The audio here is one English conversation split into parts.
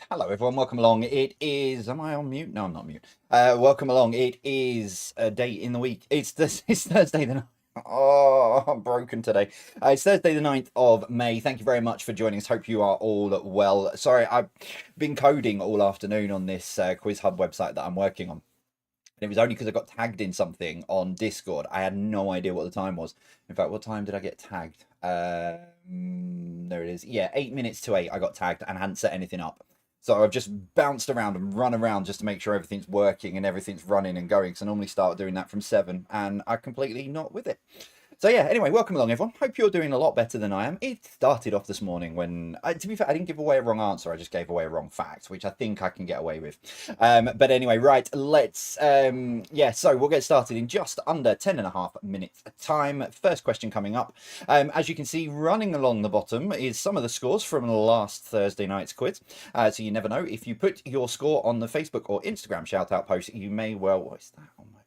Hello, everyone. Welcome along. It is. Am I on mute? No, I'm not mute. Welcome along. It is a day in the week. It's Thursday the. Oh, I'm broken today. It's Thursday the 9th of May. Thank you very much for joining us. Hope you are all well. Sorry, I've been coding all afternoon on this Quiz Hub website that I'm working on. And it was only because I got tagged in something on Discord. I had no idea what the time was. In fact, what time did I get tagged? There it is. Yeah, 8 minutes to 8 I got tagged and hadn't set anything up. So I've just bounced around and run around just to make sure everything's working and everything's running and going. Because I normally start doing that from 7 and I'm completely not with it. So yeah, anyway, welcome along, everyone. Hope you're doing a lot better than I am. It started off this morning when, to be fair, I didn't give away a wrong answer. I just gave away a wrong fact, which I think I can get away with. But anyway, right, let's, so we'll get started in just under 10.5 minutes time. First question coming up. As you can see, running along the bottom is some of the scores from last Thursday night's quiz. So you never know. If you put your score on the Facebook or Instagram shout-out post, you may well... What is that on my...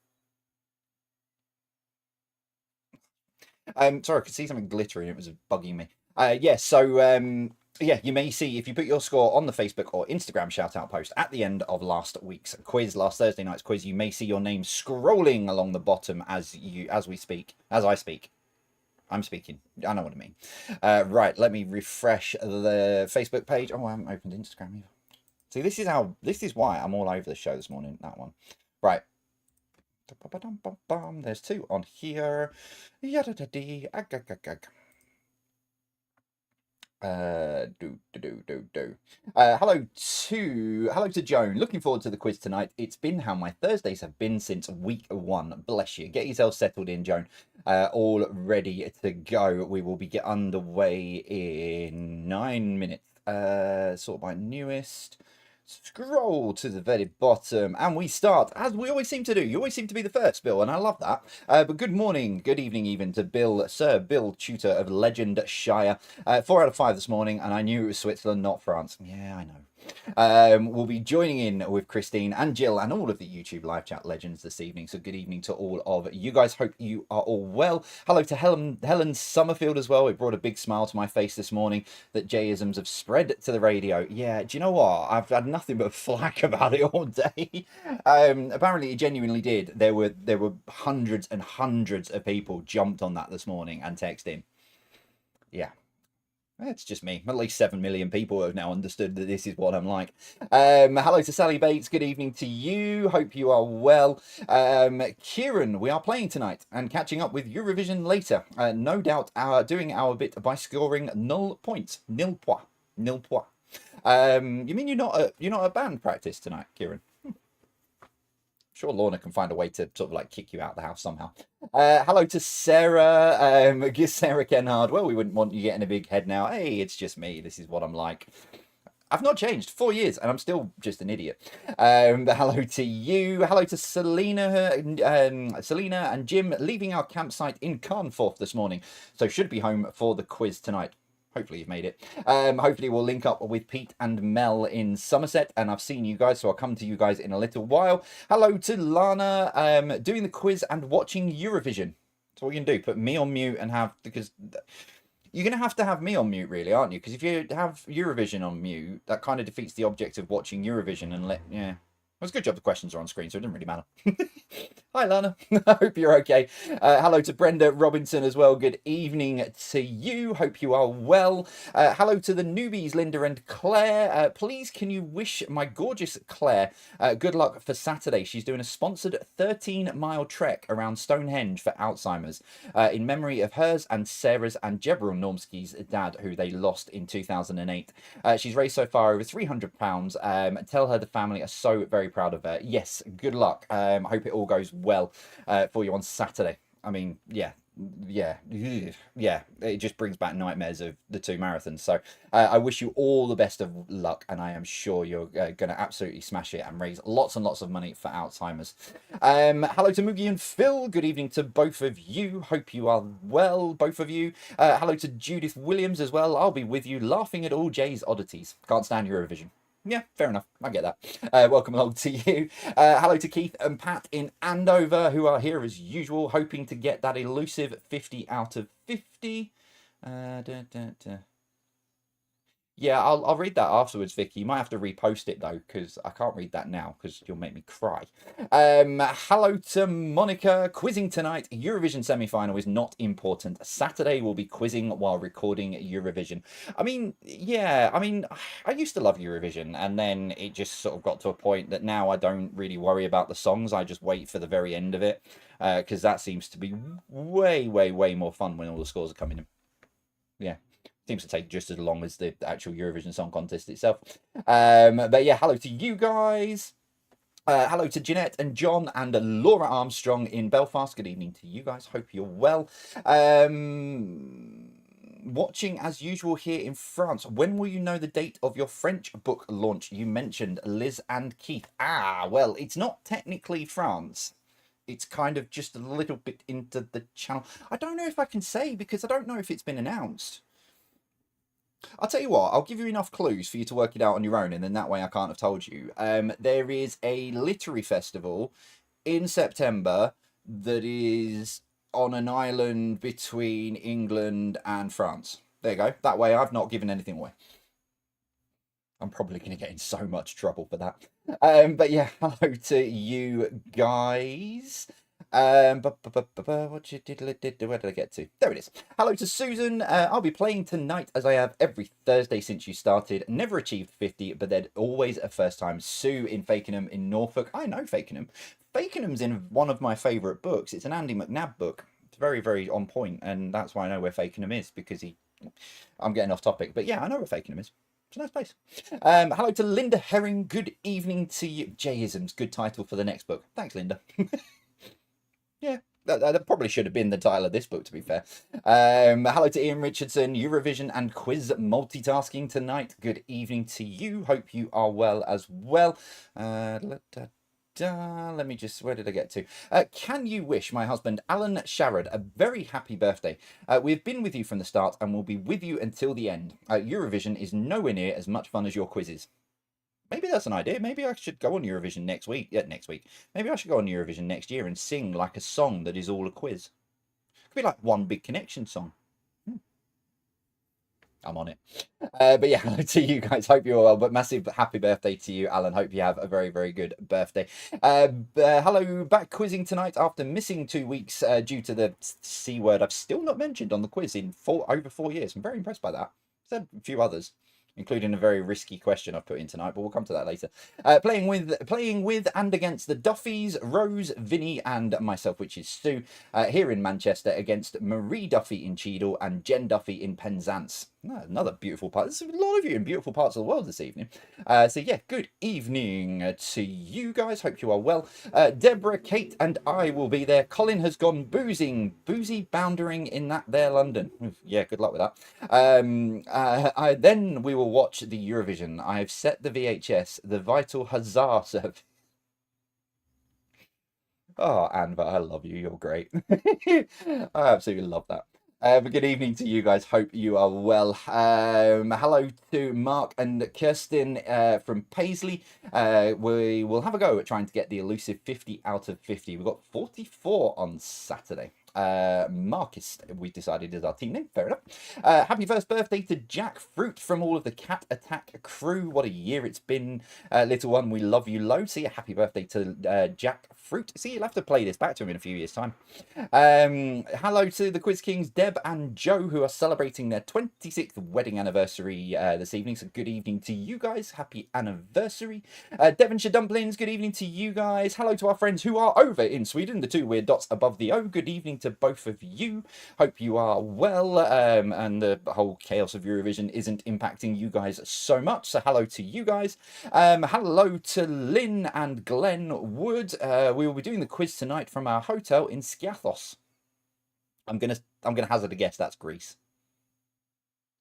Sorry, I could see something glittering. It was bugging me. You may see if you put your score on the Facebook or Instagram shout out post at the end of last week's quiz, last Thursday night's quiz, you may see your name scrolling along the bottom as I speak. I'm speaking. I know what I mean. Right, let me refresh the Facebook page. Oh, I haven't opened Instagram either. See, this is why I'm all over the show this morning. That one. Right. There's two on here. Hello to Joan. Looking forward to the quiz tonight. It's been how my Thursdays have been since week 1. Bless you. Get yourself settled in, Joan. All ready to go. We will be underway in 9 minutes. Sort by newest. Scroll to the very bottom and we start as we always seem to do. You always seem to be the first, Bill, and I love that. But good morning, good evening even to Bill, Sir Bill Tutor of Legend-shire. 4 out of 5 this morning, and I knew it was Switzerland, not France. Yeah, I know. We'll be joining in with Christine and Jill and all of the YouTube live chat legends this evening. So good evening to all of you guys. Hope you are all well. Hello to Helen Summerfield as well. It brought a big smile to my face this morning that Jayisms have spread to the radio. Yeah, do you know what? I've had nothing but flack about it all day. Apparently it genuinely did. There were hundreds and hundreds of people jumped on that this morning and texted. Yeah. It's just me. At least 7 million people have now understood that this is what I'm like. Hello to Sally Bates. Good evening to you. Hope you are well. Kieran, we are playing tonight and catching up with Eurovision later. No doubt doing our bit by scoring 0 points. Nil point. Nil point. You mean you're not a band practice tonight, Kieran? Sure, Lorna can find a way to sort of like kick you out of the house somehow. Hello to Sarah. Sarah Kenhard. Well, we wouldn't want you getting a big head now. Hey, it's just me. This is what I'm like. I've not changed 4 years and I'm still just an idiot. Hello to you. Hello to Selena and Jim leaving our campsite in Carnforth this morning. So should be home for the quiz tonight. Hopefully you've made it. Hopefully we'll link up with Pete and Mel in Somerset, and I've seen you guys, so I'll come to you guys in a little while. Hello to Lana, doing the quiz and watching Eurovision. That's all you can do. Put me on mute and have, because you're going to have me on mute, really, aren't you? Because if you have Eurovision on mute, that kind of defeats the object of watching Eurovision and yeah. It was a good job the questions are on screen, so it didn't really matter. Hi, Lana. I hope you're okay. Hello to Brenda Robinson as well. Good evening to you. Hope you are well. Hello to the newbies, Linda and Claire. Please, can you wish my gorgeous Claire good luck for Saturday? She's doing a sponsored 13-mile trek around Stonehenge for Alzheimer's in memory of hers and Sarah's and Jebril Normski's dad, who they lost in 2008. She's raised so far over £300. Tell her the family are so very proud of her. Yes, good luck. Hope it all goes well for you on Saturday. I mean, yeah, it just brings back nightmares of the 2 marathons. So I wish you all the best of luck, and I am sure you're going to absolutely smash it and raise lots and lots of money for Alzheimer's. Hello to Moogie and Phil. Good evening to both of you. Hope you are well, both of you. Hello to Judith Williams as well. I'll be with you laughing at all Jay's oddities. Can't stand Eurovision. Yeah, fair enough. I get that. Welcome along to you. Hello to Keith and Pat in Andover, who are here as usual, hoping to get that elusive 50 out of 50. Yeah, I'll read that afterwards, Vicky. You might have to repost it though, because I can't read that now because you'll make me cry. Hello to Monica. Quizzing tonight. Eurovision semi-final is not important. Saturday we'll be quizzing while recording Eurovision. I mean, yeah, I mean, I used to love Eurovision, and then it just sort of got to a point that now I don't really worry about the songs. I just wait for the very end of it, because that seems to be way, way, way more fun when all the scores are coming in. Yeah, seems to take just as long as the actual Eurovision Song Contest itself. But yeah, hello to you guys. Hello to Jeanette and John and Laura Armstrong in Belfast. Good evening to you guys. Hope you're well. Watching as usual here in France. When will you know the date of your French book launch? You mentioned Liz and Keith. Ah, well, it's not technically France. It's kind of just a little bit into the channel. I don't know if I can say because I don't know if it's been announced. I'll tell you what, I'll give you enough clues for you to work it out on your own, and then that way I can't have told you. There is a literary festival in September that is on an island between England and France. There you go. That way I've not given anything away. I'm probably going to get in so much trouble for that. But yeah, hello to you guys. What you did, where did I get to? There it is. Hello to Susan. I'll be playing tonight as I have every Thursday since you started. Never achieved 50, but then always a first time. Sue in Fakenham in Norfolk. I know Fakenham. Fakenham's in one of my favourite books. It's an Andy McNab book. It's very, very on point, and that's why I know where Fakenham is, because he... I'm getting off topic, but yeah, I know where Fakenham is. It's a nice place. Hello to Linda Herring. Good evening to you. Jayisms, good title for the next book. Thanks, Linda. Yeah, that probably should have been the title of this book, to be fair. Hello to Ian Richardson, Eurovision and quiz multitasking tonight. Good evening to you. Hope you are well as well. Let me just, where did I get to? Can you wish my husband, Alan Sharrod, a very happy birthday? We've been with you from the start and will be with you until the end. Eurovision is nowhere near as much fun as your quizzes. Maybe that's an idea. Maybe I should go on Eurovision next week. Yeah, next week. Maybe I should go on Eurovision next year and sing like a song that is all a quiz. Could be like One Big Connection song. I'm on it. But yeah, hello to you guys. Hope you're well. But massive happy birthday to you, Alan. Hope you have a very, very good birthday. Hello, back quizzing tonight after missing 2 weeks due to the C word I've still not mentioned on the quiz in over 4 years. I'm very impressed by that. Said a few others, including a very risky question I've put in tonight, but we'll come to that later. Playing with and against the Duffys, Rose, Vinny, and myself, which is Sue, here in Manchester against Marie Duffy in Cheadle and Jen Duffy in Penzance. Another beautiful part. There's a lot of you in beautiful parts of the world this evening. So yeah, good evening to you guys. Hope you are well. Deborah, Kate, and I will be there. Colin has gone boozy boundering in that there London. Yeah, good luck with that. Then we will watch the Eurovision. I have set the VHS, the Vital Huzzah service. Oh, Anva, I love you. You're great. I absolutely love that. Good evening to you guys. Hope you are well. Hello to Mark and Kirsten from Paisley. We will have a go at trying to get the elusive 50 out of 50. We've got 44 on Saturday. Marcus, we decided is our team name. Fair enough. Happy first birthday to Jack Fruit from all of the Cat Attack crew. What a year it's been, little one. We love you loads. See, a happy birthday to Jack Fruit. See, you'll have to play this back to him in a few years' time. Hello to the Quiz Kings, Deb and Joe, who are celebrating their 26th wedding anniversary this evening. So good evening to you guys. Happy anniversary. Devonshire Dumplings, good evening to you guys. Hello to our friends who are over in Sweden, the two weird dots above the O. Good evening to both of you. Hope you are well, and the whole chaos of Eurovision isn't impacting you guys so much. So hello to you guys. Hello to Lynn and Glenn Wood. We will be doing the quiz tonight from our hotel in Skiathos. I'm gonna hazard a guess that's Greece.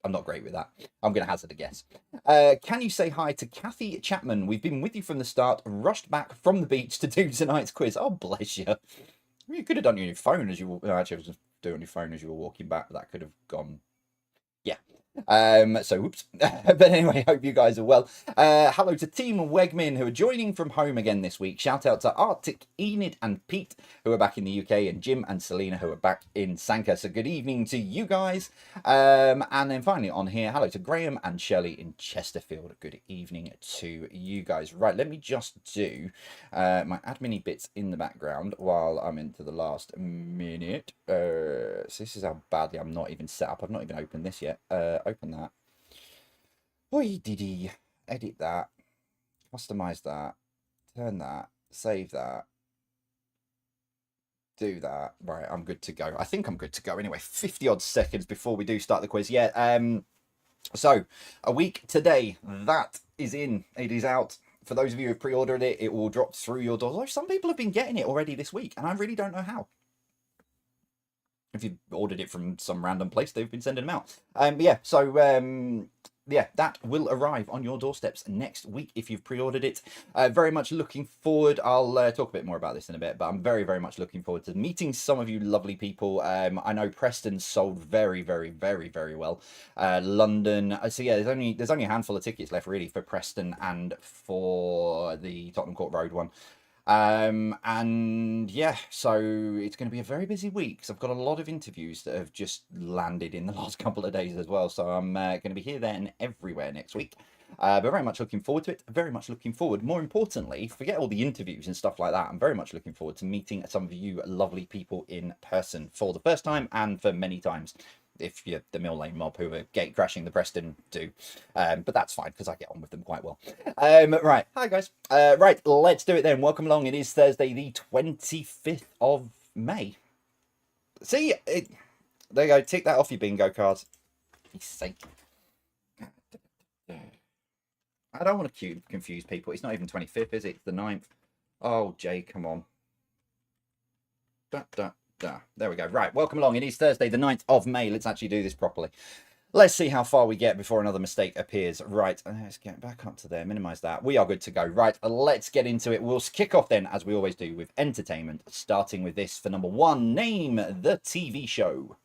I'm not great with that. I'm going to hazard a guess. Can you say hi to Kathy Chapman? We've been with you from the start, rushed back from the beach to do tonight's quiz. Oh, bless you. You could have done it on your phone as you were... No, actually, I was just doing it on your phone as you were walking back. That could have gone... Yeah. So whoops. But anyway, hope you guys are well. Hello to Team Wegmin who are joining from home again this week. Shout out to Arctic, Enid and Pete who are back in the UK, and Jim and Selena who are back in Sanka. So good evening to you guys. And then finally on here, hello to Graham and Shelley in Chesterfield. Good evening to you guys. Right, let me just do my admin bits in the background while I'm into the last minute. So this is how badly I'm not even set up. I've not even opened this yet. Open that. Oi, diddy. Edit that. Customize that. Turn that. Save that. Do that. Right, I'm good to go. I think I'm good to go. Anyway, 50 odd seconds before we do start the quiz. Yeah. So a week today. That is in. It is out. For those of you who have pre-ordered it, it will drop through your doors. Some people have been getting it already this week, and I really don't know how. If you ordered it from some random place, they've been sending them out. Yeah, that will arrive on your doorsteps next week if you've pre-ordered it. Very much looking forward. I'll talk a bit more about this in a bit, but I'm very, very much looking forward to meeting some of you lovely people. I know Preston sold very, very, very, very well. London. So yeah, there's only a handful of tickets left really for Preston and for the Tottenham Court Road one. And yeah, so it's going to be a very busy week because I've got a lot of interviews that have just landed in the last couple of days as well. So I'm going to be here, there, and everywhere next week. But very much looking forward to it. Very much looking forward. More importantly, forget all the interviews and stuff like that. I'm very much looking forward to meeting some of you lovely people in person for the first time and for many times. If you're the Mill Lane mob who are gate crashing the Preston do. But that's fine because I get on with them quite well. Right. Hi, guys. Right. Let's do it then. Welcome along. It is Thursday, the 25th of May. See? There you go. Tick that off your bingo cards. He's sake. I don't want to confuse people. It's not even 25th, is it? It's the 9th. Oh, Jay, come on. There we go. Right, welcome along. It is Thursday, the 9th of May. Let's actually do this properly. Let's see how far we get before another mistake appears. Right, let's get back up to there. Minimize that. We are good to go. Right, let's get into it. We'll kick off then, as we always do, with entertainment. Starting with this for number 1. Name the TV show.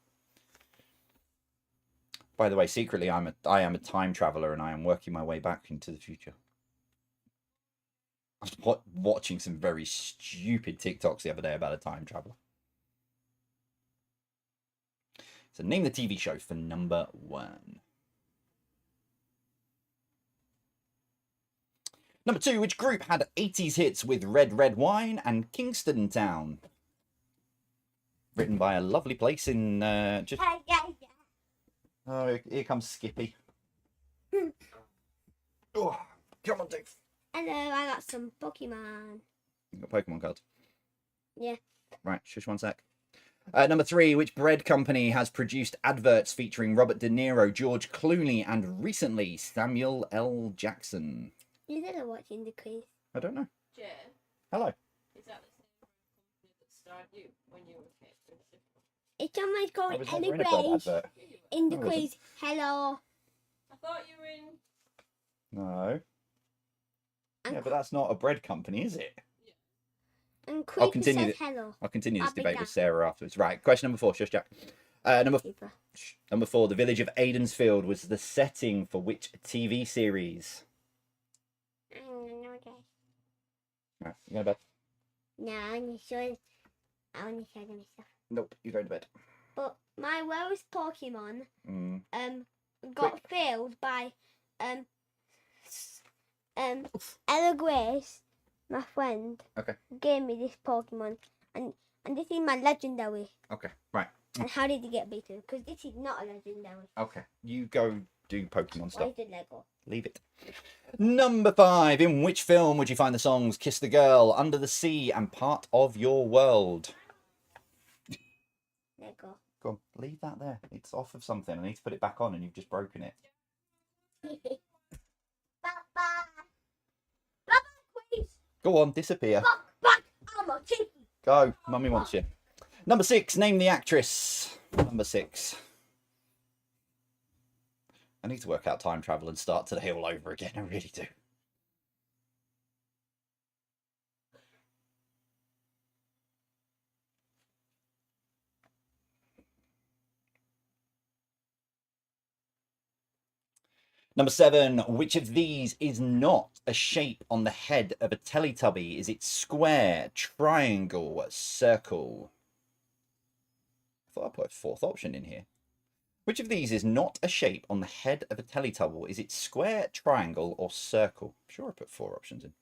By the way, secretly, I am a time traveler, and I am working my way back into the future. I was watching some very stupid TikToks the other day about a time traveler. So name the TV show for number 1. Number 2, which group had 80s hits with Red Red Wine and Kingston Town? Written by a lovely place in just. Oh, here comes Skippy. Oh, come on, Dave. Hello, I got some Pokemon. You got Pokemon cards? Yeah. Right, shush one sec. Number 3, which bread company has produced adverts featuring Robert De Niro, George Clooney, and recently Samuel L. Jackson? You didn't watching the quiz. I don't know. Jen, Hello. is that the same company that starred you when you were a kid? It's on my I going was never in a bread anyway. advert. In the No, I wasn't. quiz. Hello. I thought you were in. No. And, Yeah, but that's not a bread company, is it? and I'll Creepy continue says it. hello. I'll continue this I'll be debate down. with Sarah afterwards. Right, question number 4, shush Jack. Number Keeper. 4, the village of Aidensfield was the setting for which TV series? Okay. Right, you going to bed? No, I want to show them myself. Nope, you're going to bed. But my rose Pokemon Mm. got failed by Ella Grace, my friend. Okay. Gave me this Pokemon, and this is my legendary. Okay, right. And how did you get beaten? Because this is not a legendary. Okay, you go do Pokemon stuff. Where's the Lego? Leave it. Number 5, in which film would you find the songs Kiss the Girl, Under the Sea, and Part of Your World? Lego. Go on, leave that there. It's off of something. I need to put it back on and you've just broken it. Baba, please. Go on, disappear. Back. I'm a cheeky. Go, Mummy wants you. Number 6, name the actress. Number 6. I need to work out time travel and start today all over again. I really do. Number 7, which of these is not a shape on the head of a Teletubby? Is it square, triangle, circle? I thought I put a fourth option in here. Which of these is not a shape on the head of a Teletubby? Is it square, triangle, or circle? I'm sure I put 4 options in.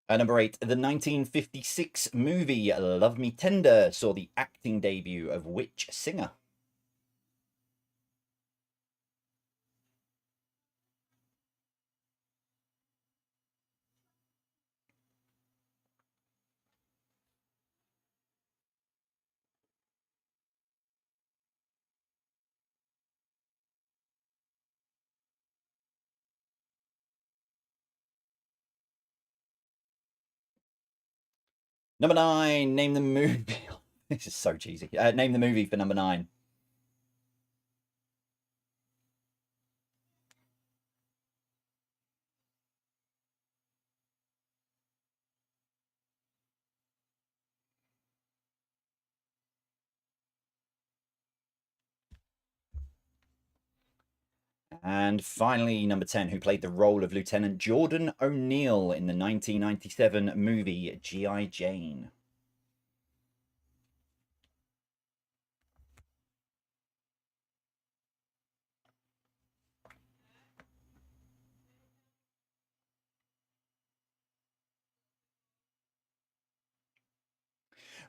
Number 8, the 1956 movie Love Me Tender saw the acting debut of which singer? Number 9, name the movie. This is so cheesy. Name the movie for number 9. And finally, number 10, who played the role of Lieutenant Jordan O'Neill in the 1997 movie G.I. Jane?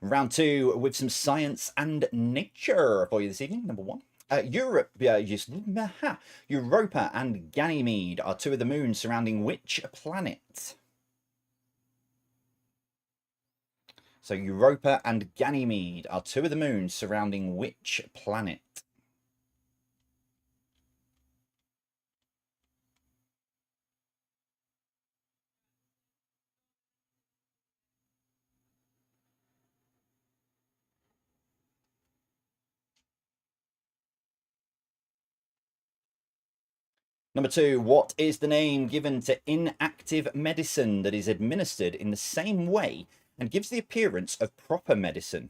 Round 2 with some science and nature for you this evening. Number 1. Europa and Ganymede are 2 of the moons surrounding which planet? So Europa and Ganymede are 2 of the moons surrounding which planet? Number 2, what is the name given to inactive medicine that is administered in the same way and gives the appearance of proper medicine?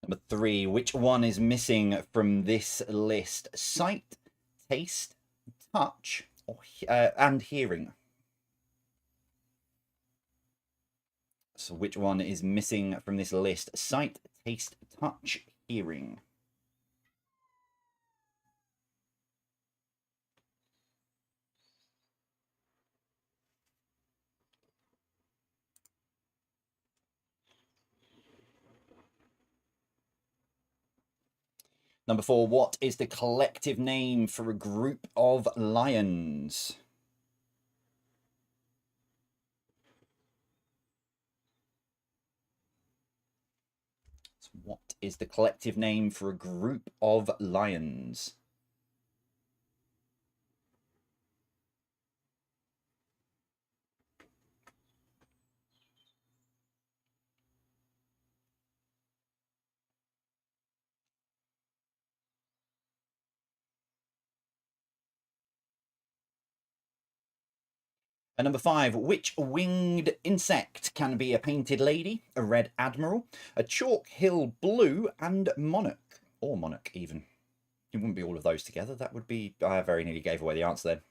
Number 3, which one is missing from this list? Sight, taste, touch, and hearing. So which one is missing from this list? Sight, taste, touch, hearing. Number 4, what is the collective name for a group of lions? So what is the collective name for a group of lions? And number 5, which winged insect can be a painted lady, a red admiral, a chalk hill blue, and monarch? Or monarch, even. It wouldn't be all of those together. That would be... I very nearly gave away the answer then.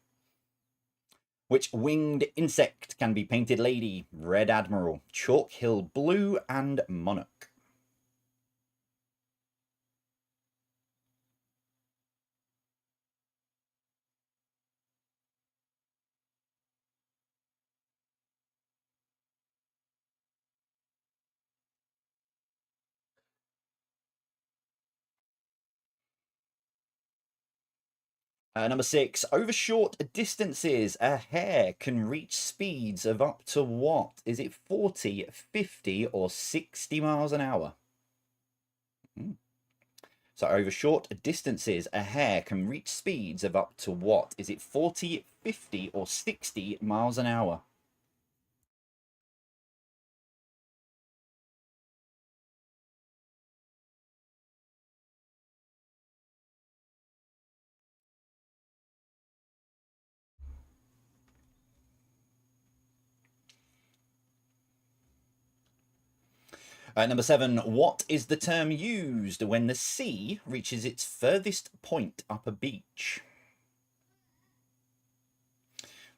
Which winged insect can be painted lady, red admiral, chalk hill blue, and monarch? Number 6, over short distances, a hare can reach speeds of up to what? Is it 40, 50, or 60 miles an hour? So over short distances, a hare can reach speeds of up to what? Is it 40, 50, or 60 miles an hour? Number 7, what is the term used when the sea reaches its furthest point up a beach?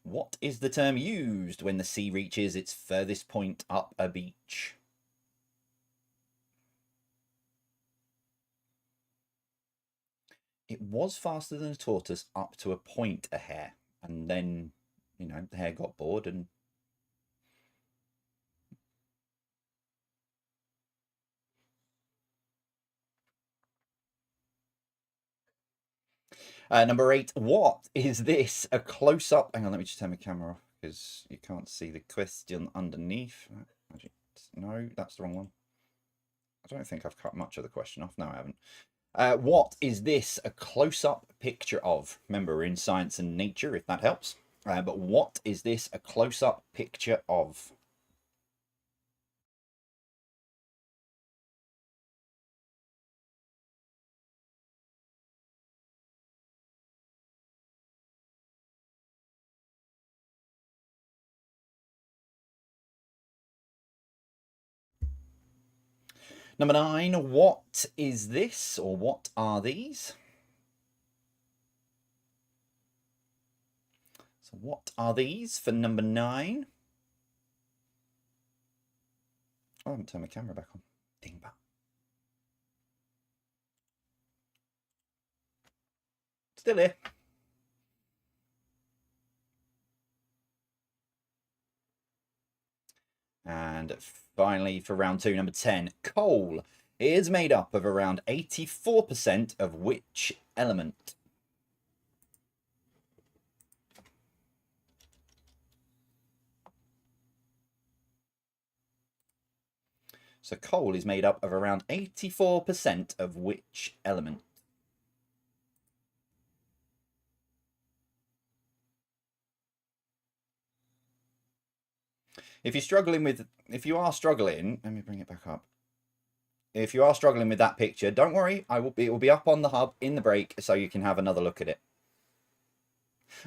What is the term used when the sea reaches its furthest point up a beach? It was faster than a tortoise up to a point, a hare. And then, the hare got bored and... Number 8, what is this? A close-up... Hang on, let me just turn my camera off because you can't see the question underneath. No, that's the wrong one. I don't think I've cut much of the question off. No, I haven't. What is this a close-up picture of? Remember, we're in science and nature, if that helps. But what is this a close-up picture of? Number 9, what is this, or what are these? So what are these for number 9? Oh, I haven't turned my camera back on. Dingbat. Still here. And finally, for round 2, number 10, coal is made up of around 84% of which element? So coal is made up of around 84% of which element? If you are struggling, let me bring it back up. If you are struggling with that picture, don't worry, it will be up on the hub in the break so you can have another look at it.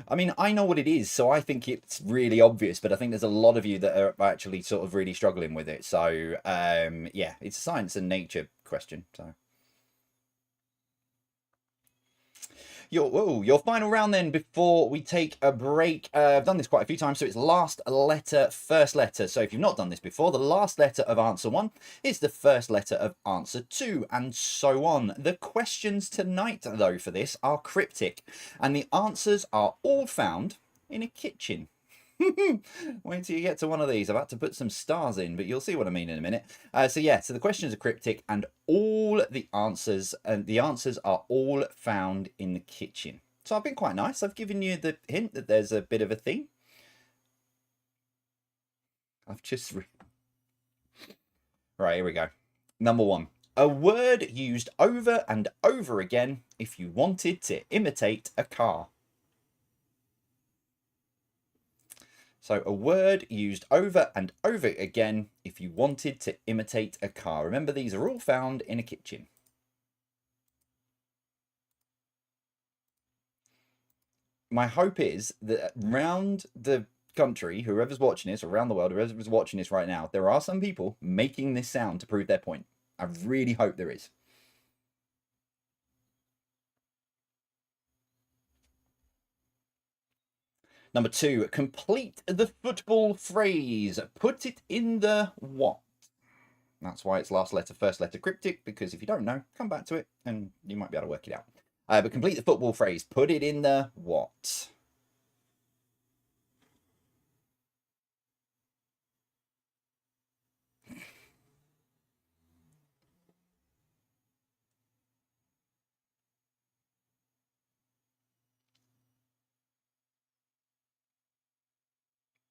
I mean, I know what it is, so I think it's really obvious, but I think there's a lot of you that are actually sort of really struggling with it. So, yeah, it's a science and nature question. So, your final round then before we take a break. I've done this quite a few times, so it's last letter, first letter. So if you've not done this before, the last letter of answer 1 is the first letter of answer 2, and so on. The questions tonight, though, for this are cryptic, and the answers are all found in a kitchen. Wait till you get to one of these. I've had to put some stars in, but you'll see what I mean in a minute. So the questions are cryptic, and all the answers are all found in the kitchen. So I've been quite nice. I've given you the hint that there's a bit of a theme. Right, here we go. Number 1. A word used over and over again if you wanted to imitate a car. So a word used over and over again if you wanted to imitate a car. Remember, these are all found in a kitchen. My hope is that around the country, whoever's watching this, around the world, whoever's watching this right now, there are some people making this sound to prove their point. I really hope there is. Number 2, complete the football phrase. Put it in the what? That's why it's last letter, first letter cryptic, because if you don't know, come back to it and you might be able to work it out. But complete the football phrase. Put it in the what?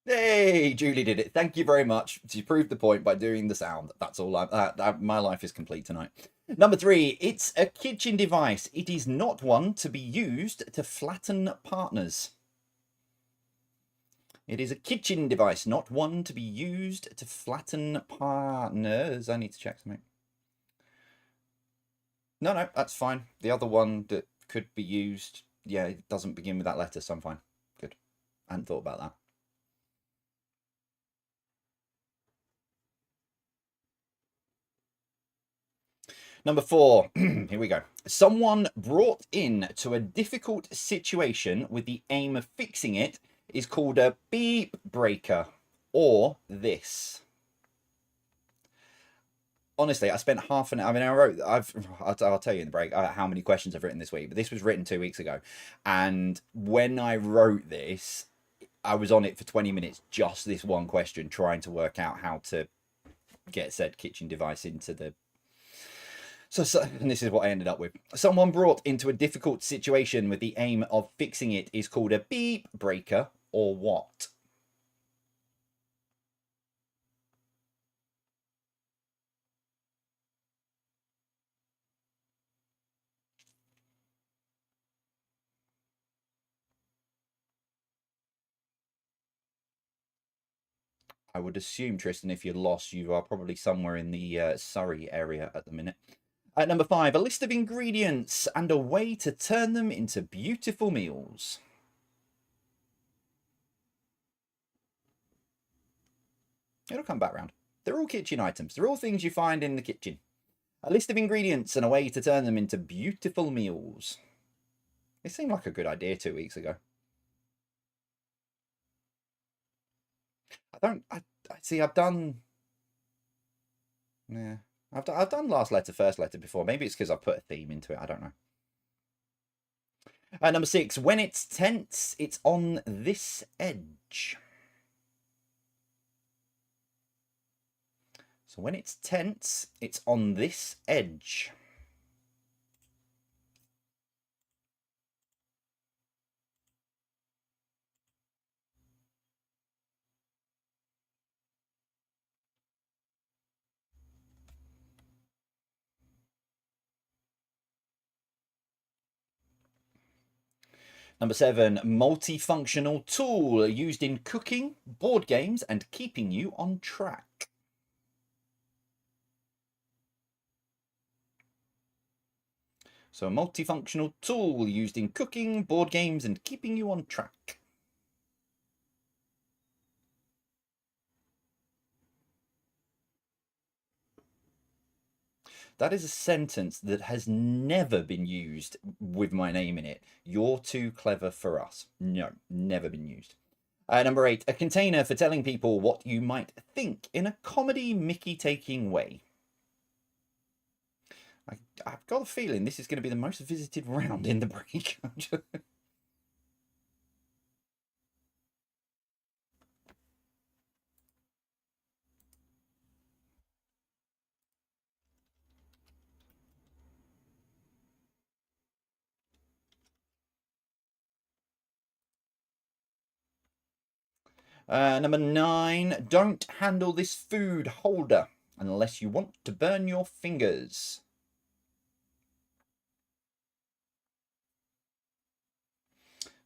Hey, Julie did it. Thank you very much. She proved the point by doing the sound. That's all. My life is complete tonight. Number 3. It's a kitchen device. It is not one to be used to flatten partners. It is a kitchen device, not one to be used to flatten partners. I need to check something. No, that's fine. The other one that could be used, yeah, it doesn't begin with that letter, so I'm fine. Good. I hadn't thought about that. Number 4, here we go. Someone brought in to a difficult situation with the aim of fixing it is called a beep breaker, or this. Honestly, I spent half an hour. I mean, I'll tell you in the break how many questions I've written this week, but this was written 2 weeks ago. And when I wrote this, I was on it for 20 minutes, just this one question, trying to work out how to get said kitchen device into the. So, and this is what I ended up with. Someone brought into a difficult situation with the aim of fixing it is called a beep breaker, or what? I would assume, Tristan, if you're lost, you are probably somewhere in the Surrey area at the minute. At number 5, a list of ingredients and a way to turn them into beautiful meals. It'll come back round. They're all kitchen items. They're all things you find in the kitchen. A list of ingredients and a way to turn them into beautiful meals. It seemed like a good idea 2 weeks ago. I see. I've done. Yeah, I've done last letter, first letter before. Maybe it's because I've put a theme into it. I don't know. Number 6. When it's tense, it's on this edge. So when it's tense, it's on this edge. Number 7, multifunctional tool used in cooking, board games, and keeping you on track. So a multifunctional tool used in cooking, board games, and keeping you on track. That is a sentence that has never been used with my name in it. You're too clever for us. No, never been used. Number 8, a container for telling people what you might think in a comedy Mickey-taking way. I've got a feeling this is going to be the most visited round in the break. Number 9, don't handle this food holder unless you want to burn your fingers.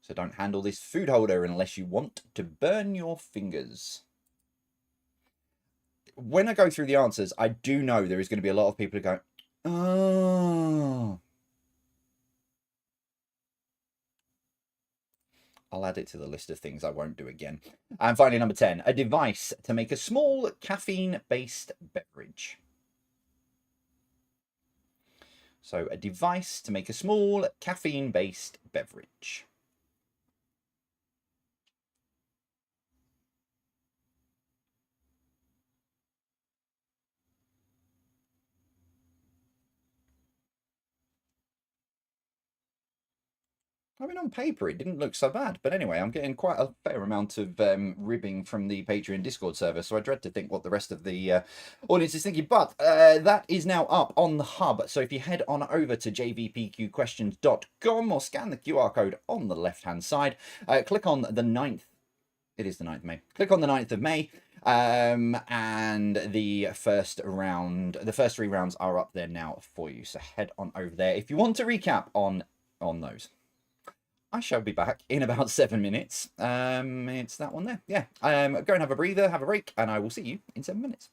So don't handle this food holder unless you want to burn your fingers. When I go through the answers, I do know there is going to be a lot of people who go, oh. I'll add it to the list of things I won't do again. And finally, number 10, a device to make a small caffeine-based beverage. So a device to make a small caffeine-based beverage. I mean, on paper, it didn't look so bad. But anyway, I'm getting quite a fair amount of ribbing from the Patreon Discord server. So I dread to think what the rest of the audience is thinking. But that is now up on the hub. So if you head on over to jvpqquestions.com or scan the QR code on the left-hand side, click on the 9th It is the 9th of May. Click on the 9th of May. And the first 3 rounds are up there now for you. So head on over there if you want to recap on those. I shall be back in about 7 minutes. It's that one there. Yeah. Go and have a breather, have a break, and I will see you in 7 minutes.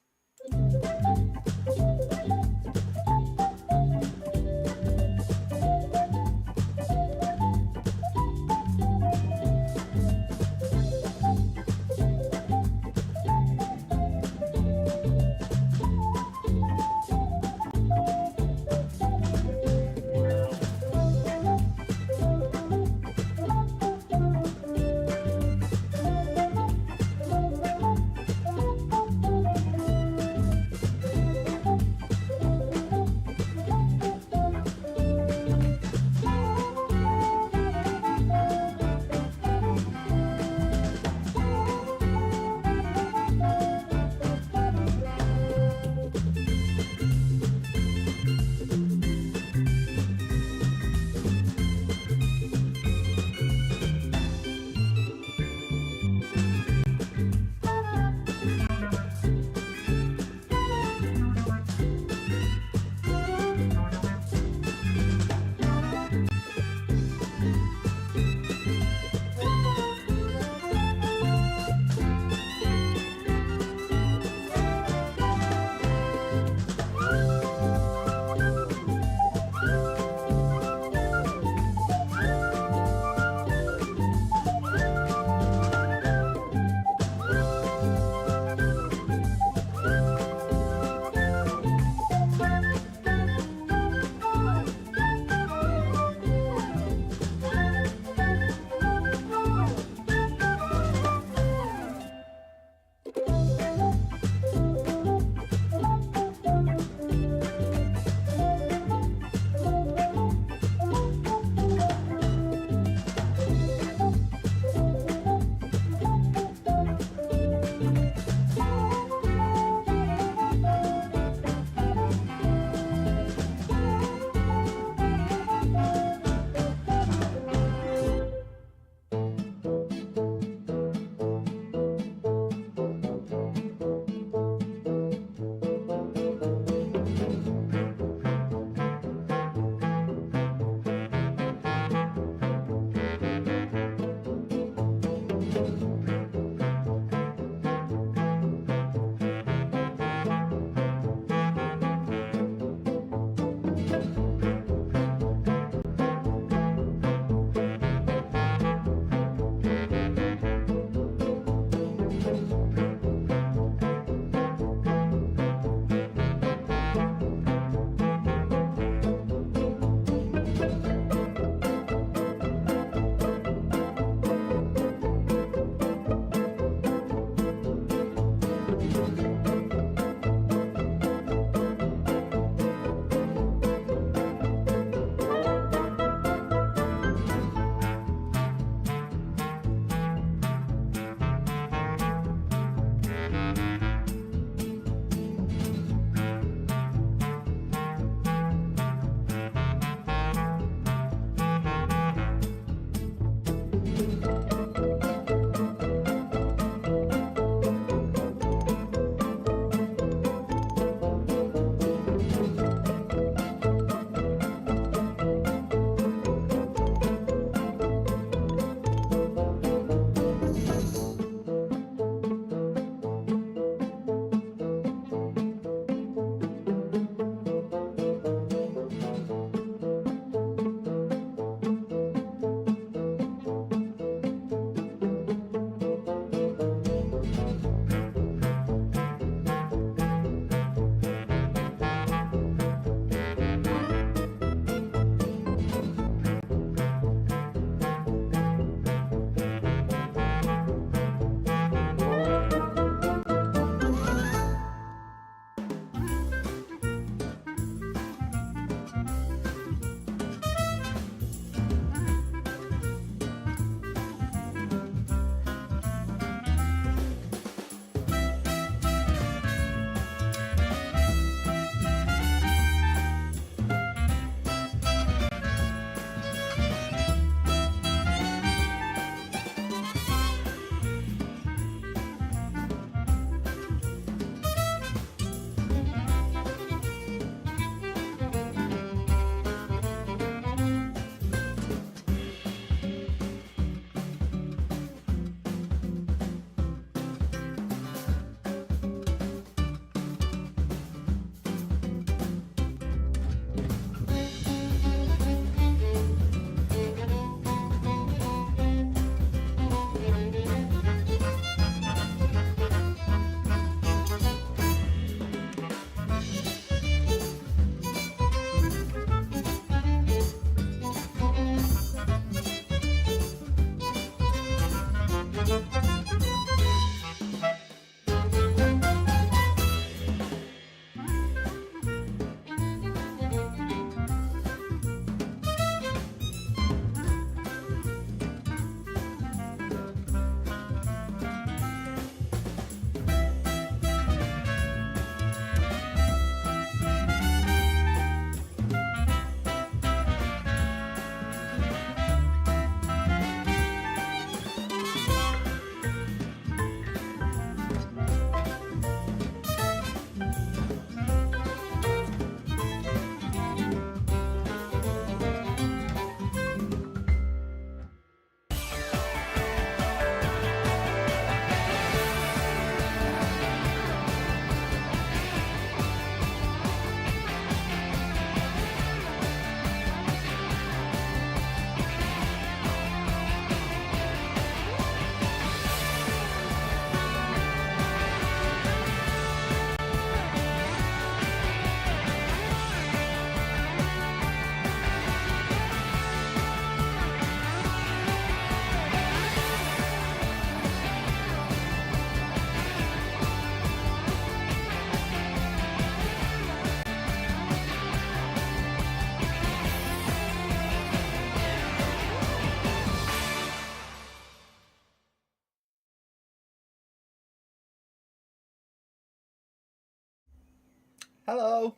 Hello.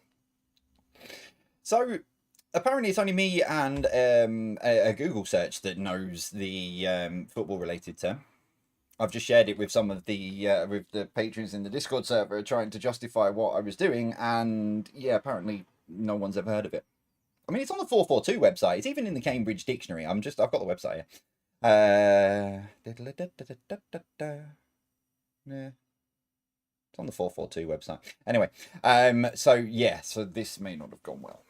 So, apparently it's only me and a Google search that knows the football-related term. I've just shared it with some of the patrons in the Discord server trying to justify what I was doing, and yeah, apparently no one's ever heard of it. I mean, it's on the 442 website. It's even in the Cambridge Dictionary. I've got the website here. Yeah. It's on the 442 website. Anyway, so yeah, so this may not have gone well,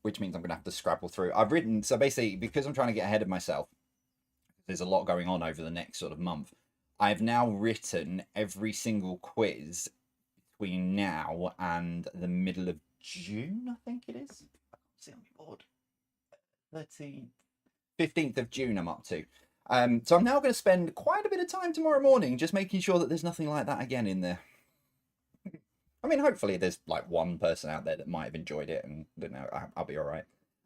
which means I'm going to have to scrabble through. I've written, so basically, because I'm trying to get ahead of myself, there's a lot going on over the next sort of month. I've now written every single quiz between now and the middle of June, I think it is. I can't see on my board. 15th of June I'm up to. So I'm now going to spend quite a bit of time tomorrow morning just making sure that there's nothing like that again in there. I mean, hopefully there's like one person out there that might have enjoyed it, and you know, I'll be all right.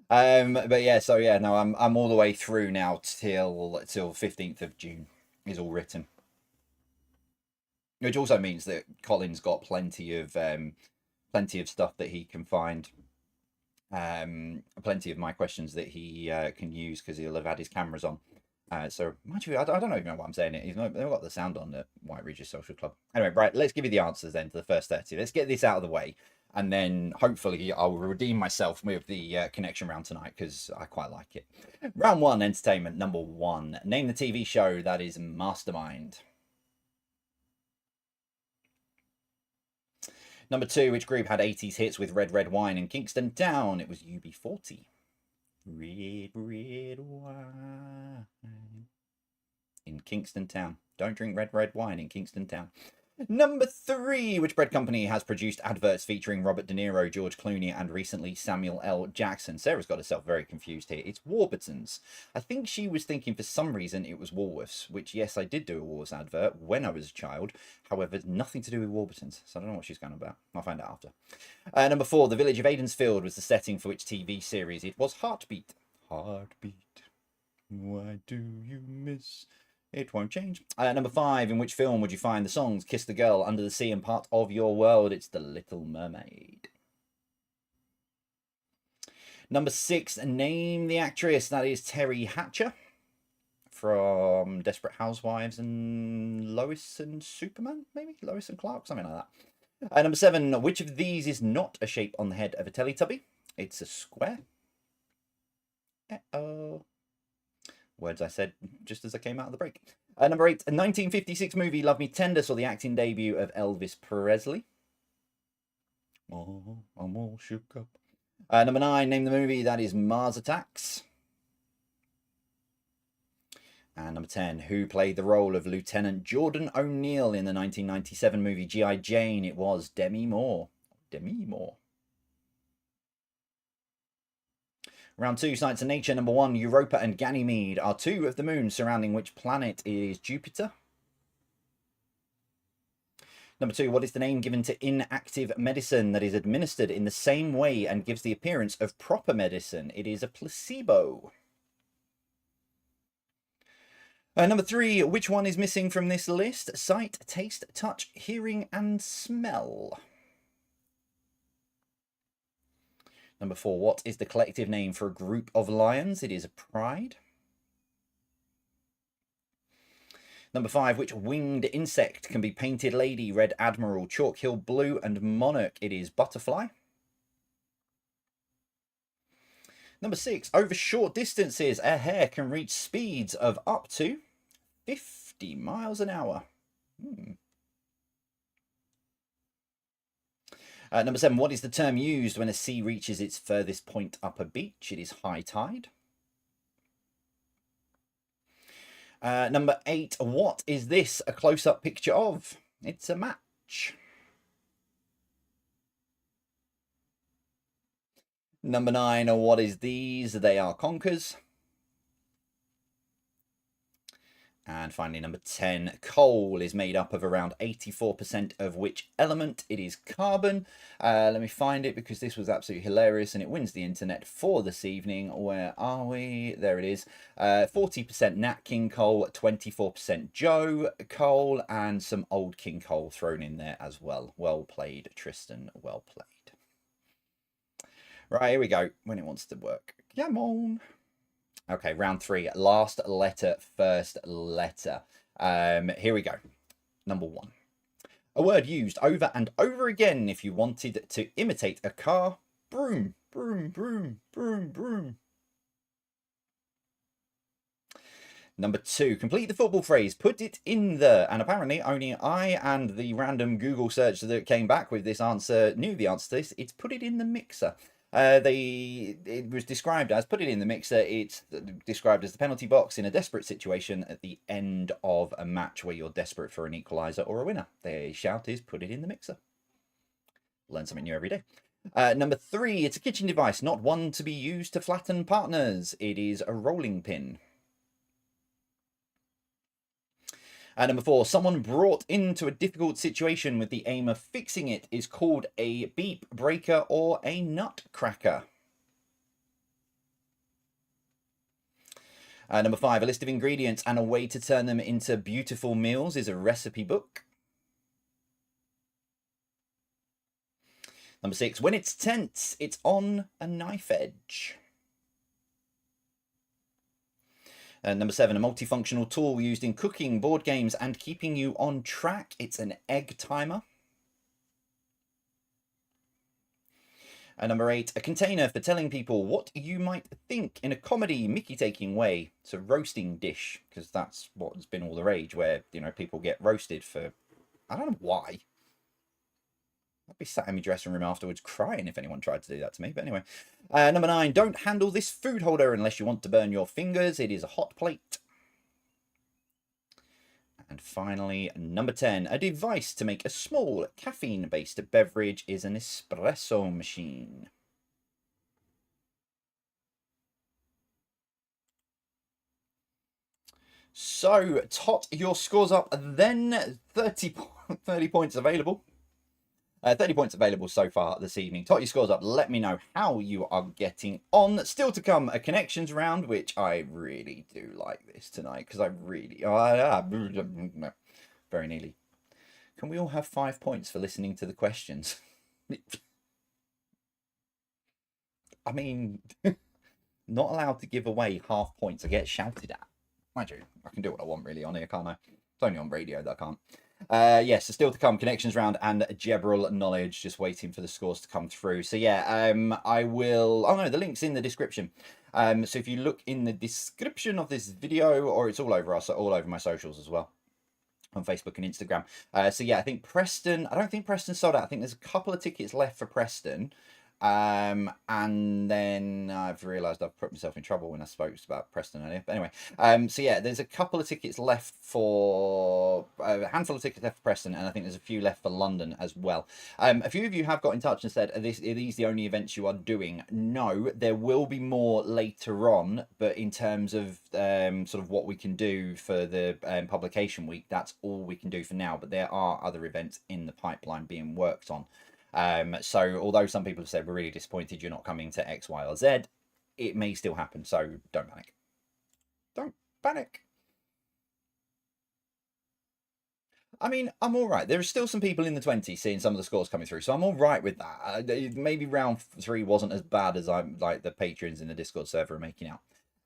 But yeah, so yeah, no, I'm all the way through now till 15th of June is all written, which also means that Colin's got plenty of stuff that he can find. Plenty of my questions that he can use because he'll have had his cameras on. So, mind you, I don't even know what I'm saying. They've got the sound on at White Regis Social Club. Anyway, right, let's give you the answers then to the first 30. Let's get this out of the way. And then hopefully I'll redeem myself with the connection round tonight because I quite like it. Round 1, entertainment. Number 1. Name the TV show that is Mastermind. Number 2, which group had 80s hits with Red Red Wine and Kingston Town? It was UB40. Red wine in Kingston Town. Don't drink red wine in Kingston Town. Number 3, which bread company has produced adverts featuring Robert De Niro, George Clooney, and recently Samuel L. Jackson? Sarah's got herself very confused here. It's Warburton's. I think she was thinking for some reason it was Woolworths, which, yes, I did do a Woolworths advert when I was a child. However, nothing to do with Warburton's, so I don't know what she's going about. I'll find out after. Number 4, the village of Aidensfield was the setting for which TV series? It was Heartbeat. Heartbeat, why do you miss? It won't change. Number 5, in which film would you find the songs Kiss the Girl, Under the Sea, and Part of Your World? It's The Little Mermaid. Number 6, name the actress. That is Terry Hatcher from Desperate Housewives and Lois and Superman, maybe? Lois and Clark, something like that. Number 7, which of these is not a shape on the head of a Teletubby? It's a square. Uh-oh. Words I said just as I came out of the break. Number 8, a 1956 movie, Love Me Tender, saw the acting debut of Elvis Presley. Oh, I'm all shook up. Number 9, name the movie. That is Mars Attacks. And number 10, who played the role of Lieutenant Jordan O'Neill in the 1997 movie G.I. Jane? It was Demi Moore. Demi Moore. Round 2, Science and Nature. Number 1, Europa and Ganymede are 2 of the moons surrounding which planet? It is Jupiter. Number 2, what is the name given to inactive medicine that is administered in the same way and gives the appearance of proper medicine? It is a placebo. Number 3, which one is missing from this list? Sight, taste, touch, hearing, and smell. Number 4, what is the collective name for a group of lions? It is a pride. Number 5, which winged insect can be painted lady, red admiral, chalk hill blue, and monarch? It is butterfly. Number 6, over short distances, a hare can reach speeds of up to 50 miles an hour. Number 7, what is the term used when a sea reaches its furthest point up a beach? It is high tide. Number 8, what is this a close-up picture of? It's a match. Number 9, what is these? They are conkers. And finally, number 10, coal is made up of around 84% of which element? It is carbon. Let me find it because this was absolutely hilarious and it wins the internet for this evening. Where are we? There it is. 40% Nat King Cole, 24% Joe Cole, and some old King Cole thrown in there as well. Well played, Tristan. Well played. Right, here we go. When it wants to work. Come on. Okay, round 3. Last letter, first letter. Here we go. Number 1. A word used over and over again if you wanted to imitate a car. Broom, broom, broom, broom, broom. Number 2. Complete the football phrase. Put it in the... And apparently only I and the random Google search that came back with this answer knew the answer to this. It's put it in the mixer. It was described as, put it in the mixer, it's described as the penalty box in a desperate situation at the end of a match where you're desperate for an equaliser or a winner. The shout is, put it in the mixer. Learn something new every day. Number 3, it's a kitchen device, not one to be used to flatten partners. It is a rolling pin. Number 4, someone brought into a difficult situation with the aim of fixing it is called a beep breaker or a nutcracker. Number 5, a list of ingredients and a way to turn them into beautiful meals is a recipe book. Number 6, when it's tense, it's on a knife edge. Number 7, a multifunctional tool used in cooking, board games, and keeping you on track. It's an egg timer. Number 8, a container for telling people what you might think in a comedy, Mickey-taking way. It's a roasting dish, because that's what's been all the rage, where, you know, people get roasted for... I don't know why. I'd be sat in my dressing room afterwards crying if anyone tried to do that to me. But anyway. Number 9, don't handle this food holder unless you want to burn your fingers. It is a hot plate. And finally, number 10, a device to make a small caffeine-based beverage is an espresso machine. So, tot your scores up then. 30 points available. 30 points available so far this evening. Tot your scores up. Let me know how you are getting on. Still to come, a connections round, which I really do like this tonight because I really... very nearly. Can we all have 5 points for listening to the questions? I mean, not allowed to give away half points. I get shouted at. Mind you, I can do what I want really on here, can't I? It's only on radio that I can't. Yes, so still to come, connections round and general knowledge, just waiting for the scores to come through. So yeah, I will... Oh no, the link's in the description. So if you look in the description of this video, or it's all over my socials as well, on Facebook and Instagram. So yeah, I think Preston... I don't think Preston sold out. I think there's a couple of tickets left for Preston. And then I've realised I've put myself in trouble when I spoke about Preston earlier. But anyway, so yeah, there's a couple of tickets left for... a handful of tickets left for Preston, and I think there's a few left for London as well. A few of you have got in touch and said, are these the only events you are doing? No, there will be more later on, but in terms of sort of what we can do for the publication week, that's all we can do for now. But there are other events in the pipeline being worked on. So although some people have said we're really disappointed you're not coming to X, Y, or Z, it may still happen. So don't panic. Don't panic. I mean, I'm all right. There are still some people in the 20s seeing some of the scores coming through, so I'm all right with that. Maybe round 3 wasn't as bad as I'm like the patrons in the Discord server are making out.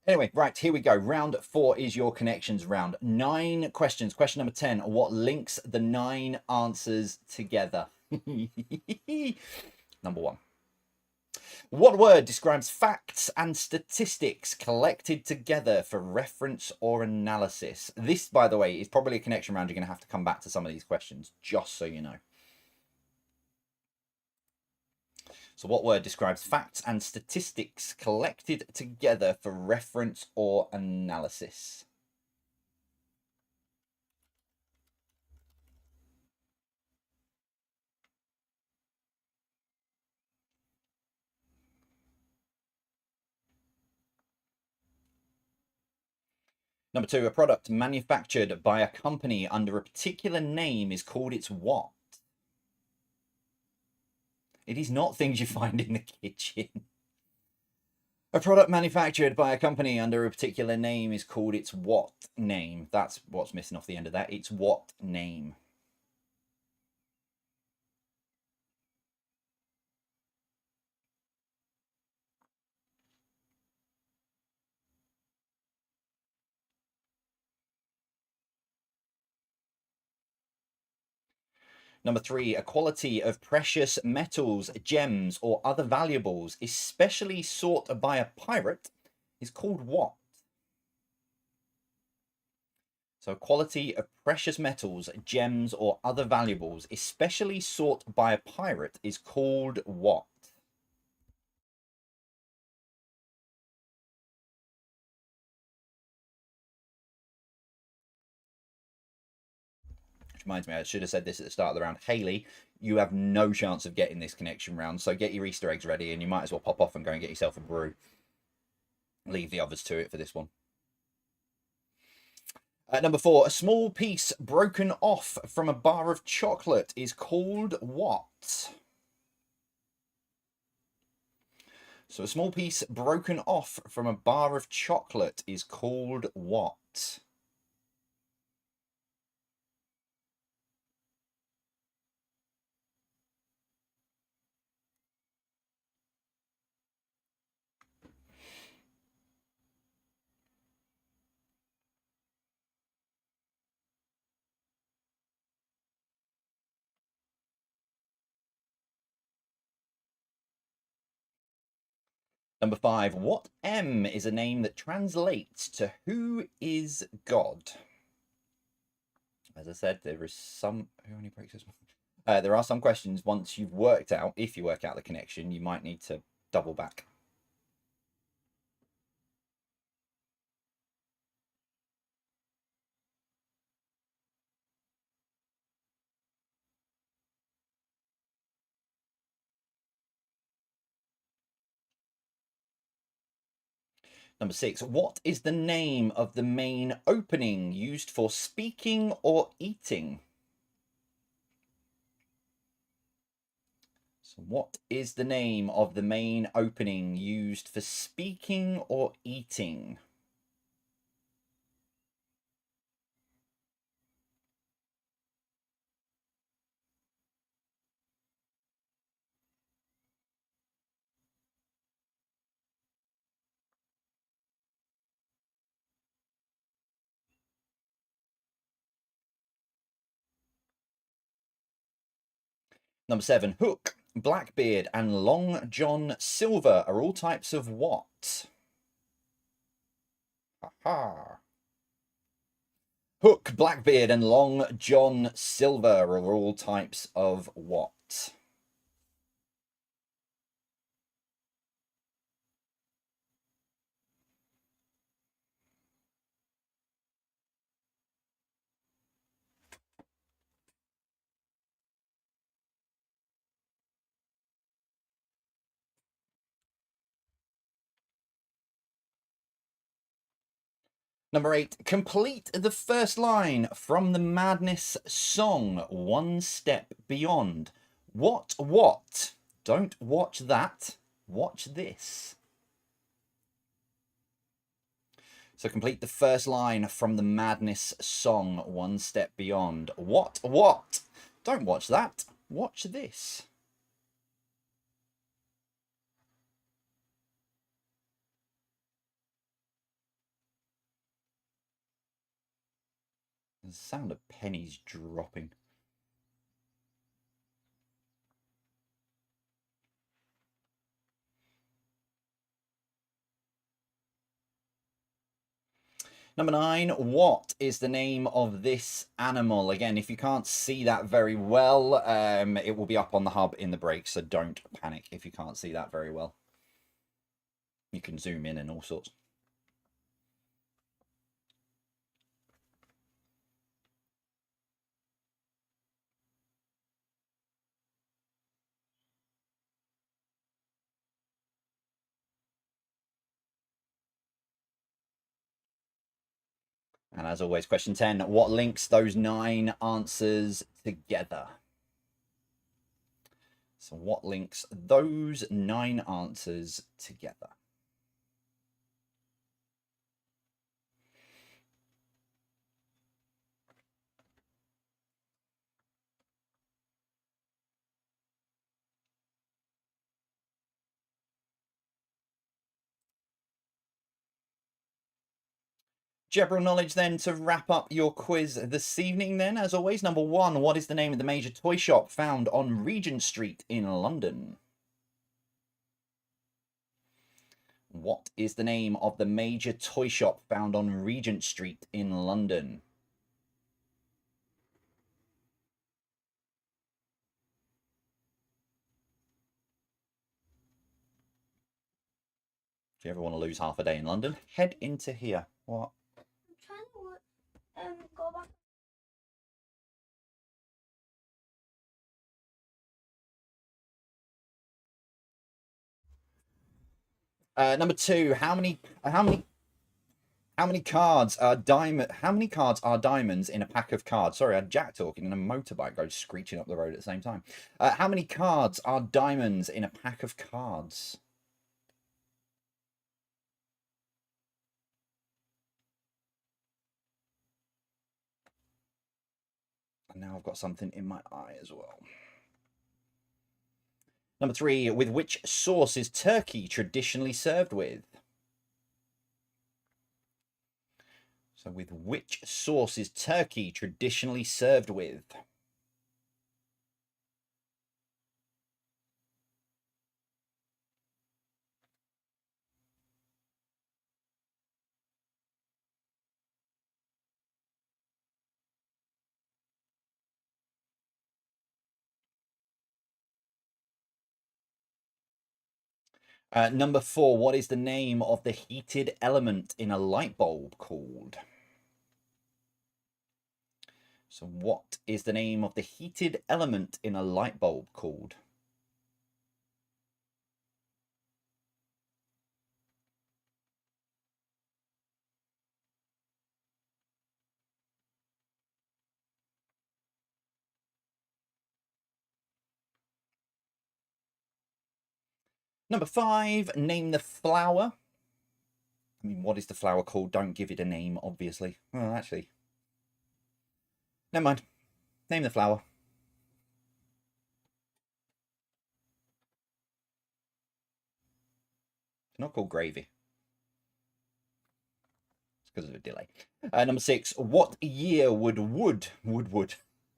Anyway, right, here we go. Round 4 is your connections round. 9 questions. Question number 10. What links the 9 answers together? Number 1. What word describes facts and statistics collected together for reference or analysis? This, by the way, is probably a connection round. You're going to have to come back to some of these questions, just so you know. So what word describes facts and statistics collected together for reference or analysis? Number 2, a product manufactured by a company under a particular name is called its what? It is not things you find in the kitchen. A product manufactured by a company under a particular name is called its what name? That's what's missing off the end of that. It's what name? Number 3, a quality of precious metals, gems, or other valuables, especially sought by a pirate, is called what? So, a quality of precious metals, gems, or other valuables, especially sought by a pirate, is called what? Which reminds me, I should have said this at the start of the round. Haley, you have no chance of getting this connection round, so get your Easter eggs ready, and you might as well pop off and go and get yourself a brew. Leave the others to it for this one. Number 4, a small piece broken off from a bar of chocolate is called what? So a small piece broken off from a bar of chocolate is called what? Number 5, what M is a name that translates to who is God? As I said, there is some... Who only breaks this one? There are some questions once you've worked out, if you work out the connection, you might need to double back. Number 6, what is the name of the main opening used for speaking or eating? So what is the name of the main opening used for speaking or eating? Number 7, Hook, Blackbeard, and Long John Silver are all types of what? Ha. Hook, Blackbeard, and Long John Silver are all types of what? Number 8, complete the first line from the Madness song, One Step Beyond. What? Don't watch that. Watch this. So complete the first line from the Madness song, One Step Beyond. What? Don't watch that. Watch this. The sound of pennies dropping. Number 9, what is the name of this animal? Again, if you can't see that very well, it will be up on the hub in the break, so don't panic if you can't see that very well. You can zoom in and all sorts. And as always, question 10, what links those 9 answers together? So what links those 9 answers together? General knowledge then to wrap up your quiz this evening then, as always. Number 1, what is the name of the major toy shop found on Regent Street in London? What is the name of the major toy shop found on Regent Street in London? If you ever want to lose half a day in London, head into here. What? I'm trying to go back. Number 2, how many cards are diamonds in a pack of cards? Sorry, I had Jack talking and a motorbike goes screeching up the road at the same time. How many cards are diamonds in a pack of cards? And now I've got something in my eye as well. Number 3, with which sauce is turkey traditionally served with? So with which sauce is turkey traditionally served with? Number 4, what is the name of the heated element in a light bulb called? So what is the name of the heated element in a light bulb called? Number 5, name the flower. I mean, what is the flower called? Don't give it a name, obviously. Well, actually, never mind. Name the flower. It's not called gravy. It's because of a delay. Number 6, what year would wood?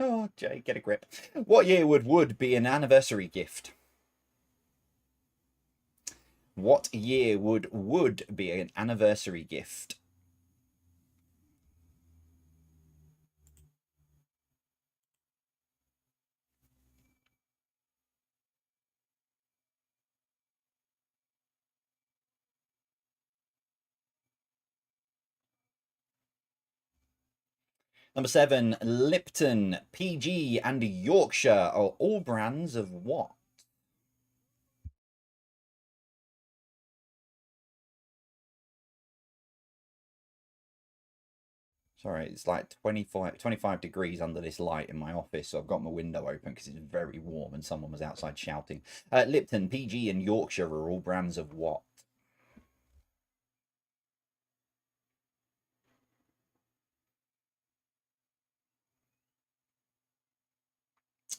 Oh, Jay, get a grip. What year would wood be an anniversary gift? What year would wood be an anniversary gift? Number 7, Lipton, PG, and Yorkshire are all brands of what? Sorry, it's like 25 degrees under this light in my office, so I've got my window open because it's very warm and someone was outside shouting. Lipton, PG, and Yorkshire are all brands of what?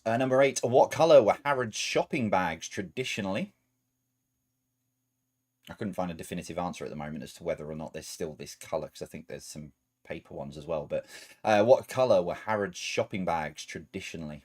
Number 8, what colour were Harrods shopping bags traditionally? I couldn't find a definitive answer at the moment as to whether or not there's still this colour, because I think there's some paper ones as well. But what colour were Harrods shopping bags traditionally?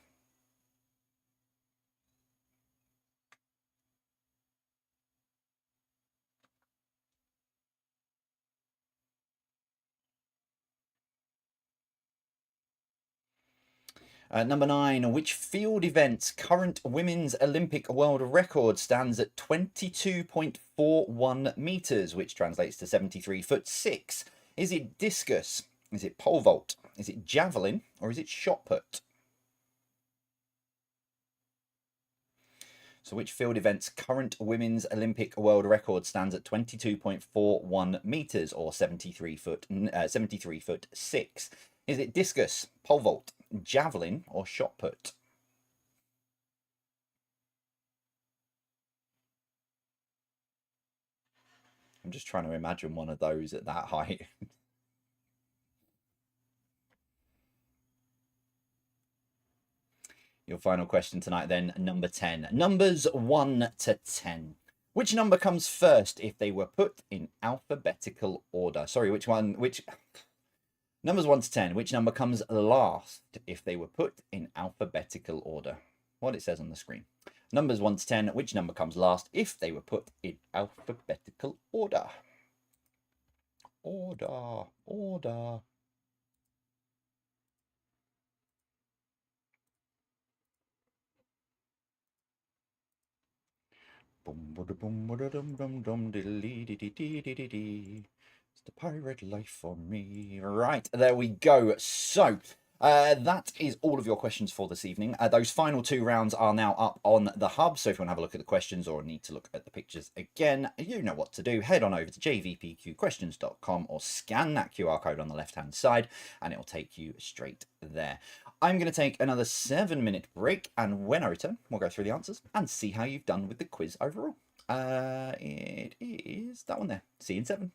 Number 9, which field event's current women's Olympic world record stands at 22.41 meters, which translates to 73 foot 6? Is it discus? Is it pole vault? Is it javelin? Or is it shot put? So which field event's current women's Olympic world record stands at 22.41 meters or 73 foot 6? Is it discus, pole vault, javelin, or shot put? I'm just trying to imagine one of those at that height. Your final question tonight then, number 10. Numbers 1 to 10. Which number comes first if they were put in alphabetical order? Sorry, which numbers 1 to 10. Which number comes last if they were put in alphabetical order? What it says on the screen. Numbers 1 to 10. Which number comes last if they were put in alphabetical order? Order. It's the pirate life for me. Right, there we go. So that is all of your questions for this evening. Those final 2 rounds are now up on the hub. So if you want to have a look at the questions or need to look at the pictures again, you know what to do. Head on over to jvpqquestions.com or scan that QR code on the left-hand side and it'll take you straight there. I'm going to take another 7-minute break, and when I return, we'll go through the answers and see how you've done with the quiz overall. It is that one there. See you in 7.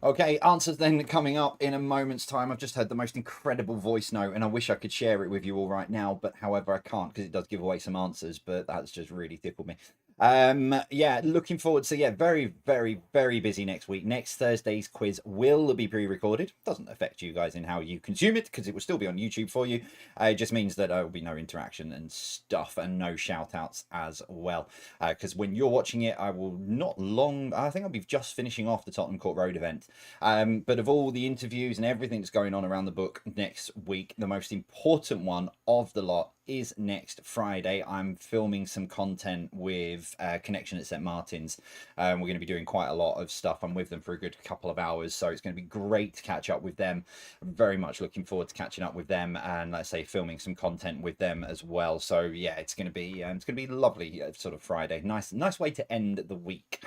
Okay, answers then coming up in a moment's time. I've just heard the most incredible voice note, and I wish I could share it with you all right now, but however, I can't because it does give away some answers, but that's just really tickled me. Yeah, looking forward. So yeah, very, very, very busy next week. Next Thursday's quiz will be pre-recorded. Doesn't affect you guys in how you consume it because it will still be on YouTube for you. It just means that there will be no interaction and stuff and no shout outs as well. Because when you're watching it, I will not long, I think I'll be just finishing off the Tottenham Court Road event. But of all the interviews and everything that's going on around the book next week, the most important one of the lot is next Friday. I'm filming some content with Connection at St. Martin's. We're going to be doing quite a lot of stuff. I'm with them for a good couple of hours, so it's going to be great to catch up with them. I'm very much looking forward to catching up with them and, let's say, filming some content with them as well. So yeah, it's going to be lovely sort of Friday. Nice way to end the week.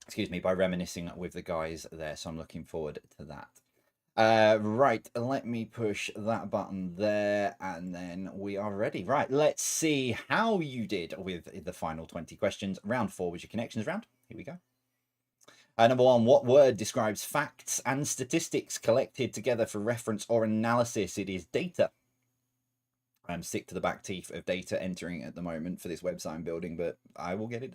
Excuse me, by reminiscing with the guys there. So I'm looking forward to that. Right, let me push that button there and then we are ready. Right, let's see how you did with the final 20 questions. Round 4 was your connections round. Here we go. Number 1, what word describes facts and statistics collected together for reference or analysis? It is data. I'm sick to the back teeth of data entering at the moment for this website I'm building, but I will get it.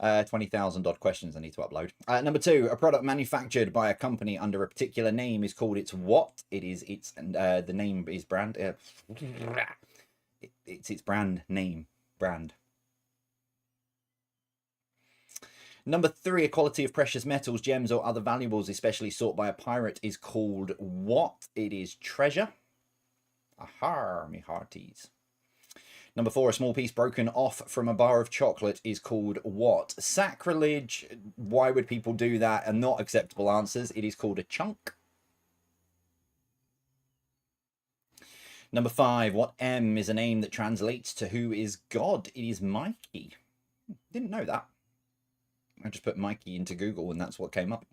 20,000 odd questions I need to upload. Number 2, a product manufactured by a company under a particular name is called its what? It is its, and the name is brand. It's its brand name. Brand. Number 3, a quality of precious metals, gems, or other valuables, especially sought by a pirate, is called what? It is treasure. Aha, me hearties. Number 4, a small piece broken off from a bar of chocolate is called what? Sacrilege. Why would people do that? And not acceptable answers. It is called a chunk. Number 5, what M is a name that translates to who is God? It is Mikey. Didn't know that. I just put Mikey into Google and that's what came up.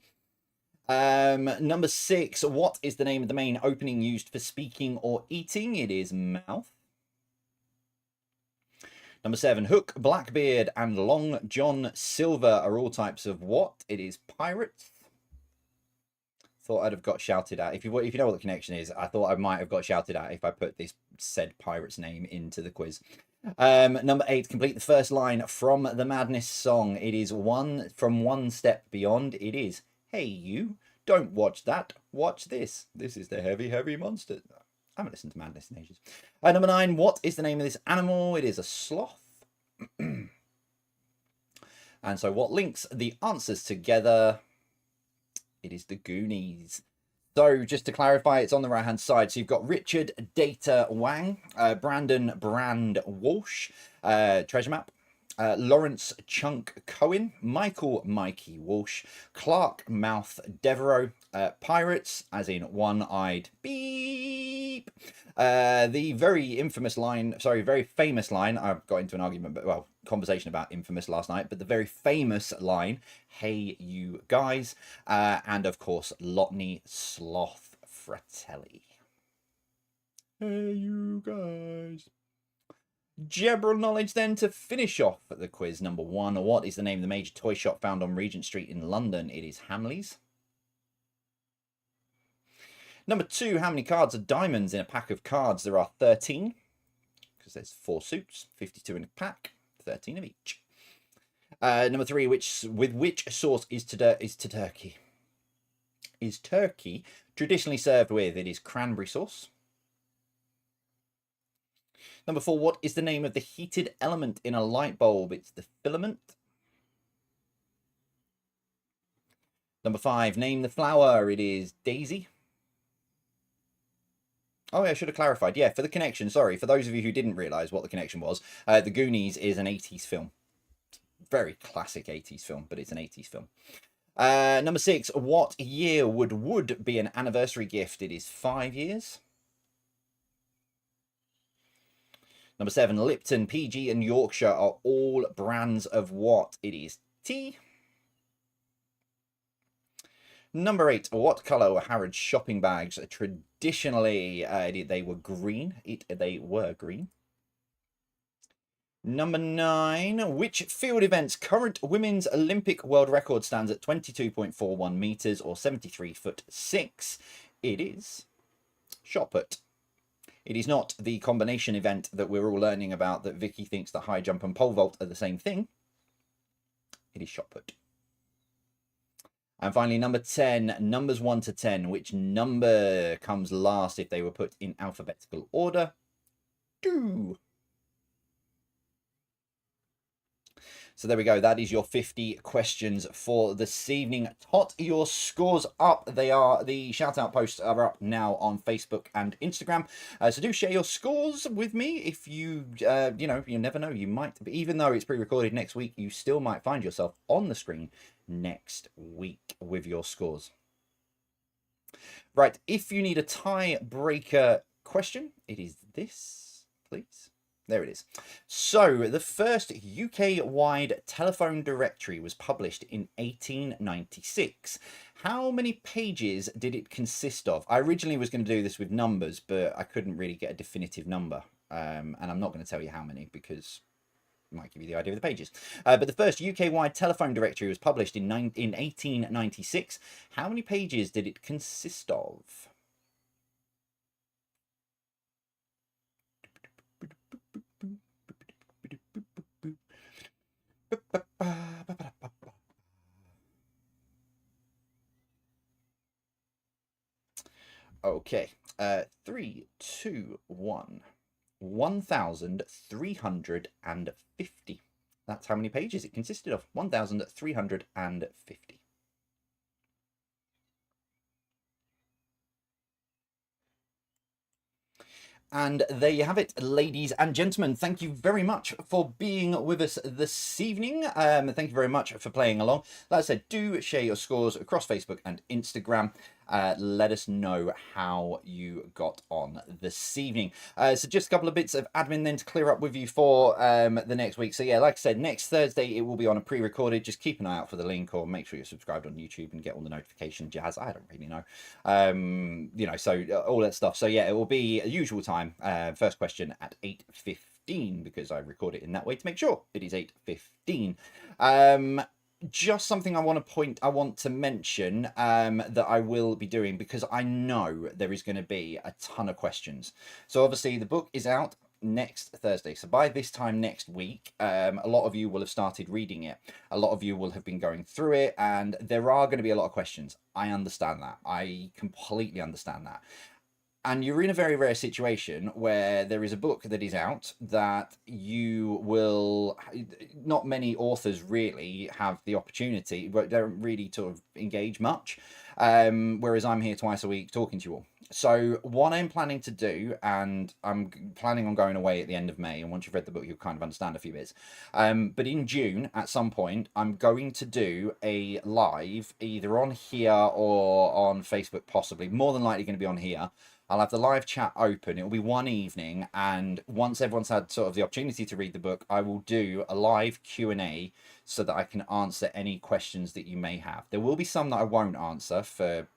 Number 6, what is the name of the main opening used for speaking or eating? It is mouth. Number 7, Hook, Blackbeard, and Long John Silver are all types of what? It is pirates. Thought I'd have got shouted at. If you know what the connection is, I thought I might have got shouted at if I put this said pirate's name into the quiz. Number 8, complete the first line from the Madness song. It is one step beyond. It is, hey you, don't watch that, watch this. This is the heavy, heavy monster. I haven't listened to Madness in ages. Number 9, what is the name of this animal? It is a sloth. And so what links the answers together? It is the Goonies. So just to clarify, it's on the right-hand side. So you've got Richard Data Wang, Brandon Brand Walsh, Treasure Map, Lawrence Chunk Cohen, Michael Mikey Walsh, Clark Mouth Devereaux, Pirates, as in one-eyed beep. The very famous line, I got into an argument, but well, conversation about infamous last night, but the very famous line, hey you guys, and of course, Lotney Sloth Fratelli. Hey you guys. General knowledge then to finish off the quiz. Number 1, what is the name of the major toy shop found on Regent Street in London? It is Hamleys. Number 2, how many cards are diamonds in a pack of cards? There are 13, because there's 4 suits, 52 in a pack, 13 of each. Number 3, with which sauce is turkey? Is turkey traditionally served with? It is cranberry sauce. Number 4, what is the name of the heated element in a light bulb? It's the filament. Number 5, name the flower. It is daisy. Oh, yeah, I should have clarified. Yeah, for the connection, sorry. For those of you who didn't realise what the connection was, The Goonies is an 80s film. Very classic 80s film, but it's an 80s film. Number 6, what year would be an anniversary gift? It is 5 years. Number 7, Lipton, PG, and Yorkshire are all brands of what? It is tea. Number 8, what colour were Harrods shopping bags? Traditionally, they were green. They were green. Number 9. Which field event's current women's Olympic world record stands at 22.41 meters or 73 foot 6? It is shot put. It is not the combination event that we're all learning about that Vicky thinks that high jump and pole vault are the same thing. It is shot put. And finally, number 10, numbers 1 to 10. Which number comes last if they were put in alphabetical order? 2. So there we go. That is your 50 questions for this evening. Tot your scores up. The shout out posts are up now on Facebook and Instagram. So do share your scores with me. If you, you never know, you might, even though it's pre-recorded next week, you still might find yourself on the screen next week with your scores. Right. If you need a tiebreaker question, it is this, please. There it is. So, the first UK-wide telephone directory was published in 1896. How many pages did it consist of? I originally was going to do this with numbers, but I couldn't really get a definitive number. And I'm not going to tell you how many because it might give you the idea of the pages. But the first UK-wide telephone directory was published in 1896. How many pages did it consist of? Okay, 3, 2, 1. 1,350. That's how many pages it consisted of. 1,350. And there you have it, ladies and gentlemen. Thank you very much for being with us this evening. Thank you very much for playing along. Like I said, do share your scores across Facebook and Instagram. Let us know how you got on this evening. So just a couple of bits of admin then to clear up with you for the next week. So yeah, like I said, next Thursday it will be on a pre-recorded. Just keep an eye out for the link, or make sure you're subscribed on YouTube and get all the notification jazz. I don't really know. So all that stuff. So yeah, it will be usual time. First question at 8:15 because I record it in that way to make sure it is 8:15. Just something I want to mention that I will be doing, because I know there is going to be a ton of questions. So obviously the book is out next Thursday. So by this time next week, a lot of you will have started reading it. A lot of you will have been going through it, and there are going to be a lot of questions. I understand that. I completely understand that. And you're in a very rare situation where there is a book that is out that you will, not many authors really have the opportunity, but don't really sort of engage much. Whereas I'm here twice a week talking to you all. So what I'm planning to do, and I'm planning on going away at the end of May, and once you've read the book, you'll kind of understand a few bits. But in June, at some point, I'm going to do a live, either on here or on Facebook, possibly. More than likely going to be on here. I'll have the live chat open. It'll be one evening, and once everyone's had sort of the opportunity to read the book, I will do a live Q&A so that I can answer any questions that you may have. There will be some that I won't answer for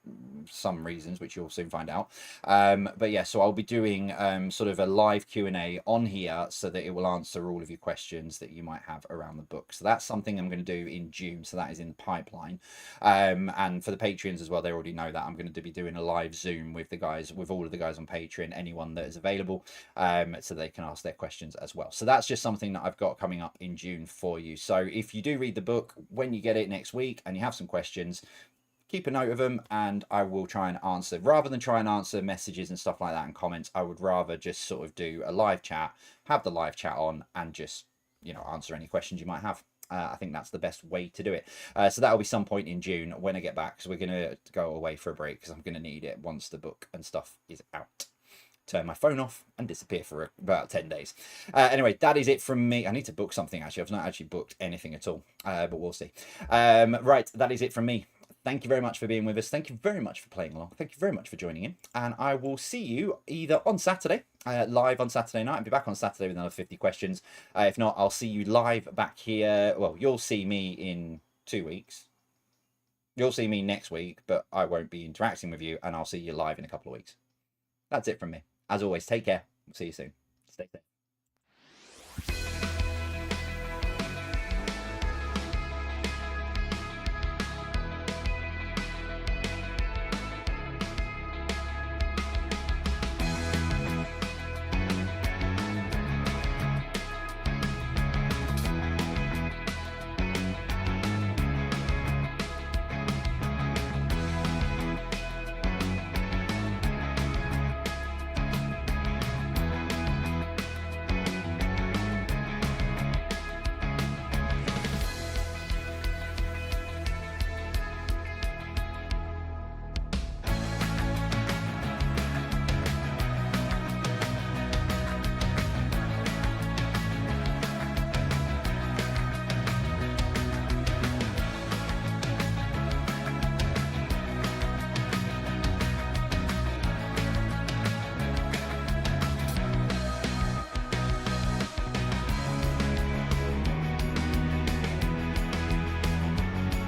some reasons, which you'll soon find out. But yeah, so I'll be doing sort of a live Q&A on here so that it will answer all of your questions that you might have around the book. So that's something I'm going to do in June. So that is in the pipeline. And for the Patreons as well, they already know that I'm going to be doing a live Zoom with the guys, with all of the guys on Patreon, anyone that is available, so they can ask their questions as well. So that's just something that I've got coming up in June for you. So if you do read the book when you get it next week and you have some questions, keep a note of them, and I will try and answer. Rather than try and answer messages and stuff like that and comments, I would rather just sort of do a live chat, have the live chat on, and just, answer any questions you might have. I think that's the best way to do it. So that'll be some point in June when I get back, because we're going to go away for a break, because I'm going to need it once the book and stuff is out. Turn my phone off and disappear for about 10 days. Anyway, that is it from me. I need to book something, actually. I've not actually booked anything at all, but we'll see. Right, that is it from me. Thank you very much for being with us. Thank you very much for playing along. Thank you very much for joining in. And I will see you either on Saturday, live on Saturday night. I'll be back on Saturday with another 50 questions. If not, I'll see you live back here. Well, you'll see me in 2 weeks. You'll see me next week, but I won't be interacting with you, and I'll see you live in a couple of weeks. That's it from me. As always, take care. See you soon. Stay safe.